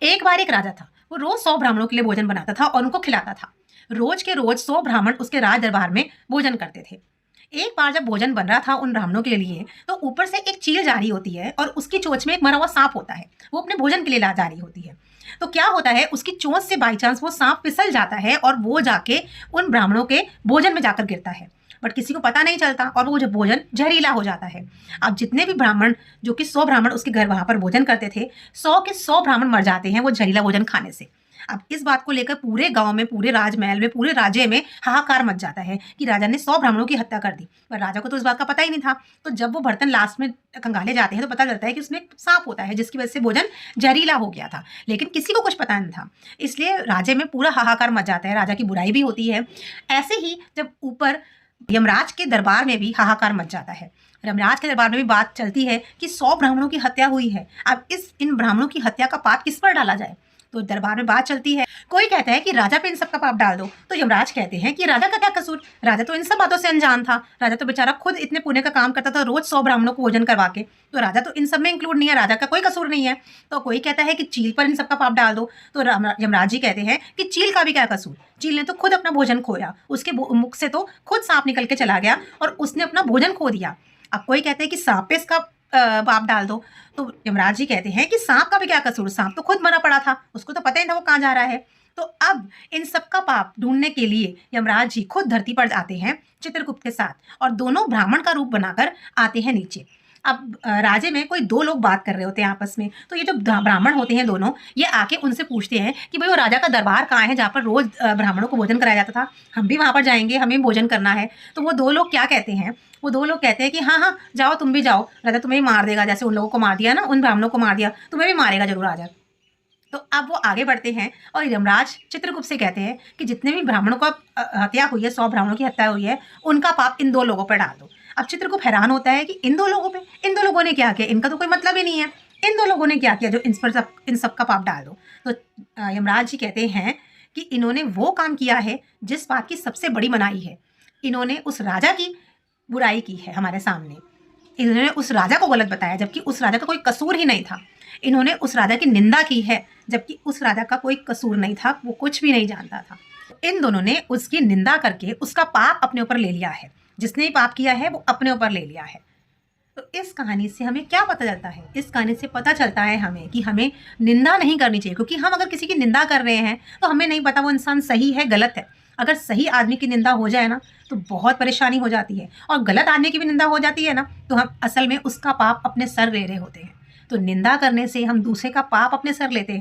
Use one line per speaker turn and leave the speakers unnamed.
एक बार एक राजा था, वो रोज 100 ब्राह्मणों के लिए भोजन बनाता था और उनको खिलाता था। रोज के रोज 100 ब्राह्मण उसके राज दरबार में भोजन करते थे। एक बार जब भोजन बन रहा था उन ब्राह्मणों के लिए, तो ऊपर से एक चील जा रही होती है और उसकी चोंच में एक मरा हुआ सांप होता है। वो अपने भोजन के लिए ला जा रही होती है। तो क्या होता है, उसकी चोंच से बाई चांस वो सांप फिसल जाता है और वो जाके उन ब्राह्मणों के भोजन में जाकर गिरता है। बट किसी को पता नहीं चलता और वो जो भोजन जहरीला हो जाता है। अब जितने भी ब्राह्मण, जो कि 100 ब्राह्मण उसके घर वहां पर भोजन करते थे, 100 के 100 ब्राह्मण मर जाते हैं वो जहरीला भोजन खाने से। अब इस बात को लेकर पूरे गांव में, पूरे राजमहल में, पूरे राज्य में हाहाकार मच जाता है कि राजा ने 100 ब्राह्मणों की हत्या कर दी। पर राजा को तो इस बात का पता ही नहीं था। तो जब वो बर्तन लास्ट में खंगाले जाते हैं तो पता चलता है कि उसमें एक सांप होता है, जिसकी वजह से भोजन जहरीला हो गया था। लेकिन किसी को कुछ पता नहीं था, इसलिए राज्य में पूरा हाहाकार मच जाता है। राजा की बुराई भी होती है। ऐसे ही जब ऊपर यमराज के दरबार में भी हाहाकार मच जाता है। यमराज के दरबार में भी बात चलती है कि 100 ब्राह्मणों की हत्या हुई है। अब इन ब्राह्मणों की हत्या का पाप किस पर डाला जाए? तो दरबार में बात चलती है। कोई कहता है कि राजा पे इन सब का पाप डाल दो, तो यमराज कहते हैं कि राजा का क्या कसूर? राजा तो इन सब बातों से अनजान था। राजा तो बेचारा खुद इतने पुण्य का काम करता था, रोज 100 ब्राह्मणों को भोजन करवा के। तो राजा तो इन सब में इंक्लूड नहीं है, राजा का कोई कसूर नहीं है। तो कोई कहता है कि चील पर इन सब का पाप डाल दो, तो यमराज जी कहते हैं कि चील का भी क्या कसूर? चील ने तो खुद अपना भोजन खोया, उसके मुख से तो खुद सांप निकल के चला गया और उसने अपना भोजन खो दिया। अब कोई कहते हैं कि सांप पे इसका पाप डाल दो, तो यमराज जी कहते हैं कि सांप का भी क्या कसूर? सांप तो खुद मरा पड़ा था, उसको तो पता ही था वो कहाँ जा रहा है। तो अब इन सब का पाप ढूंढने के लिए यमराज जी खुद धरती पर आते हैं चित्रगुप्त के साथ और दोनों ब्राह्मण का रूप बनाकर आते हैं नीचे। अब राज्य में कोई दो लोग बात कर रहे होते हैं आपस में, तो ये जो ब्राह्मण होते हैं दोनों, ये आके उनसे पूछते हैं कि भाई वो राजा का दरबार कहाँ है जहाँ पर रोज ब्राह्मणों को भोजन कराया जाता था? हम भी वहां पर जाएंगे, हमें भोजन करना है। तो वो दो लोग क्या कहते हैं? वो दो लोग कहते हैं कि हाँ हाँ जाओ, तुम भी जाओ, राजा तुम्हें भी मार देगा, जैसे उन लोगों को मार दिया ना, उन ब्राह्मणों को मार दिया, तुम्हें भी मारेगा जरूर राजा। तो अब वो आगे बढ़ते हैं और यमराज चित्रगुप्त से कहते हैं कि जितने भी ब्राह्मणों का हत्या हुई है, 100 ब्राह्मणों की हत्या हुई है, उनका पाप इन दो लोगों पर डाल दो। अब चित्रगुप्त हैरान होता है कि इन दो लोगों पे, इन दो लोगों ने क्या किया? इनका तो कोई मतलब ही नहीं है, इन दो लोगों ने क्या किया जो इन सब का पाप डाल दो? तो यमराज जी कहते हैं कि इन्होंने वो काम किया है जिस बात की सबसे बड़ी मनाही है। इन्होंने उस राजा की बुराई की है हमारे सामने। इन्होंने उस राजा को गलत बताया जबकि उस राजा का कोई कसूर ही नहीं था। इन्होंने उस राजा की निंदा की है जबकि उस राजा का कोई कसूर नहीं था, वो कुछ भी नहीं जानता था। इन दोनों ने उसकी निंदा करके उसका पाप अपने ऊपर ले लिया है। जिसने भी पाप किया है वो अपने ऊपर ले लिया है। तो इस कहानी से हमें क्या पता चलता है? इस कहानी से पता चलता है हमें कि हमें निंदा नहीं करनी चाहिए, क्योंकि हम अगर किसी की निंदा कर रहे हैं तो हमें नहीं पता वो इंसान सही है गलत है। अगर सही आदमी की निंदा हो जाए ना तो बहुत परेशानी हो जाती है, और गलत आदमी की भी निंदा हो जाती है ना तो हम असल में उसका पाप अपने सर ले रहे होते हैं। तो निंदा करने से हम दूसरे का पाप अपने सर लेते हैं।